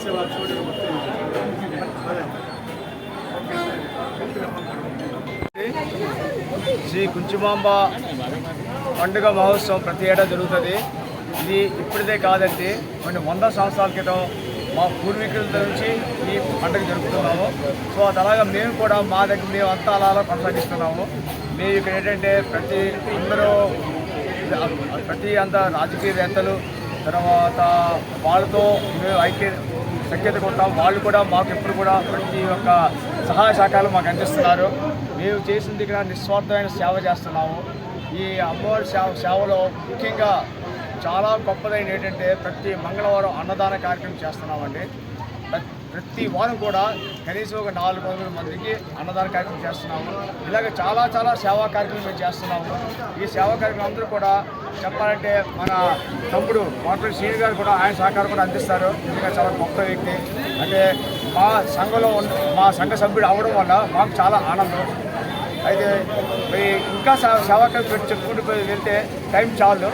శ్రీ కుంచుమాంబ పండుగ మహోత్సవం ప్రతి ఏటా జరుగుతుంది. ఇది ఇప్పుడే కాదండి, కొన్ని 100 సంవత్సరాల క్రితం మా పూర్వీకుల నుంచి ఈ పండుగ జరుపుతున్నాము. సో అది అలాగా మేము కూడా మా దగ్గర మేము అంతా అలా కొనసాగిస్తున్నాము. మేము ఇక్కడ ఏంటంటే ప్రతి రాజకీయవేత్తలు తర్వాత వాళ్ళతో మేము సఖ్యతగా ఉంటాం. వాళ్ళు కూడా మాకు ఎప్పుడు కూడా ప్రతి ఒక్క సహాయ సహకారాలు మాకు అందిస్తున్నారు. మేము చేసింది ఇక్కడ నిస్వార్థమైన సేవ చేస్తున్నాము. ఈ అమ్మవారి సేవలో ముఖ్యంగా చాలా గొప్పదైన ఏంటంటే ప్రతి మంగళవారం అన్నదాన కార్యక్రమం చేస్తున్నామండి. ప్రతి వారం కూడా కనీసం ఒక 400 మందికి అన్నదాన కార్యక్రమం చేస్తున్నాము. ఇలాగ చాలా సేవా కార్యక్రమం మేము చేస్తున్నాము. ఈ సేవా కార్యక్రమం అందరూ కూడా చెప్పాలంటే మన తమ్ముడు కోటరెడ్డి శ్రీని గారు కూడా ఆయన సహకారం కూడా అందిస్తారు. ఎందుకంటే చాలా గొప్ప వ్యక్తి. అంటే మా సంఘ సభ్యుడు అవ్వడం వల్ల మాకు చాలా ఆనందం. అయితే ఇంకా సేవా కార్యక్రమం చెప్పుకుంటూ వెళ్తే టైం చాలు,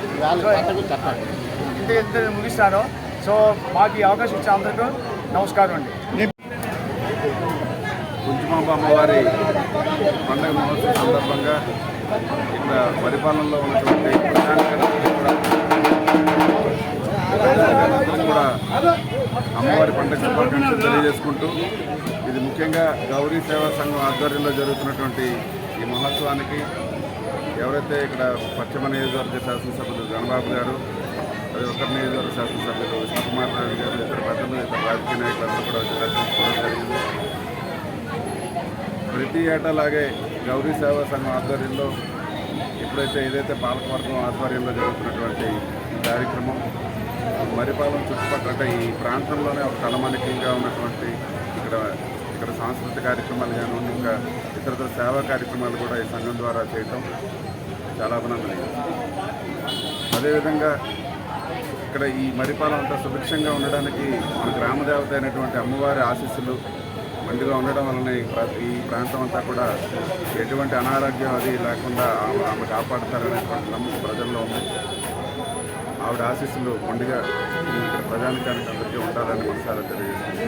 ఇంత ముగిస్తాను. సో మాకు ఈ అవకాశం ఇచ్చిన అందరికీ నమస్కారం అండి. కుంచుమాంబ అమ్మవారి పండుగ మహోత్సవం సందర్భంగా ఇక్కడ పరిపాలనలో ఉన్నటువంటి ప్రజానికందరూ కూడా అమ్మవారి పండుగ శుభాకాంక్షలు తెలియజేసుకుంటూ, ఇది ముఖ్యంగా గౌరీ సేవా సంఘం ఆధ్వర్యంలో జరుగుతున్నటువంటి ఈ మహోత్సవానికి ఎవరైతే ఇక్కడ పశ్చిమ నియోజకవర్గ శాసనసభ్యులు గణబాబు గారు, అది ఉత్తర నియోజకవర్గ శాసనసభ్యులు విష్ణుకుమార్ రావు గారు, ఇతర పెద్దలు, ఇతర రాజకీయ నాయకులందరూ కూడా వచ్చి దర్శించుకోవడం జరిగింది. ప్రతి ఏటాలాగే గౌరీ సేవా సంఘం ఆధ్వర్యంలో ఏదైతే పాలకవర్గం ఆధ్వర్యంలో జరుగుతున్నటువంటి ఈ కార్యక్రమం మరిపాలెం చుట్టుపక్కల అంటే ఈ ప్రాంతంలోనే ఒక తలమానికంగా ఉన్నటువంటి ఇక్కడ సాంస్కృతిక కార్యక్రమాలు కానివ్వండి, ఇంకా ఇతర సేవా కార్యక్రమాలు కూడా ఈ సంఘం ద్వారా చేయటం చాలా అభినందనీయం. అదేవిధంగా ఇక్కడ ఈ మరిపాలెం అంతా సుభిక్షంగా ఉండడానికి మన గ్రామదేవత అయినటువంటి అమ్మవారి ఆశీస్సులు మండుగా ఉండడం వలన ఈ ప్రాంతం అంతా కూడా ఎటువంటి అనారోగ్యం అది లేకుండా ఆమె కాపాడుతారనేటువంటి నమ్మకం ప్రజల్లో ఉంది. ఆవిడ ఆశీస్సులు మండుగా ఇక్కడ ప్రజానికానికి అందరికీ ఉండాలని మనసారా తెలియజేస్తుంది.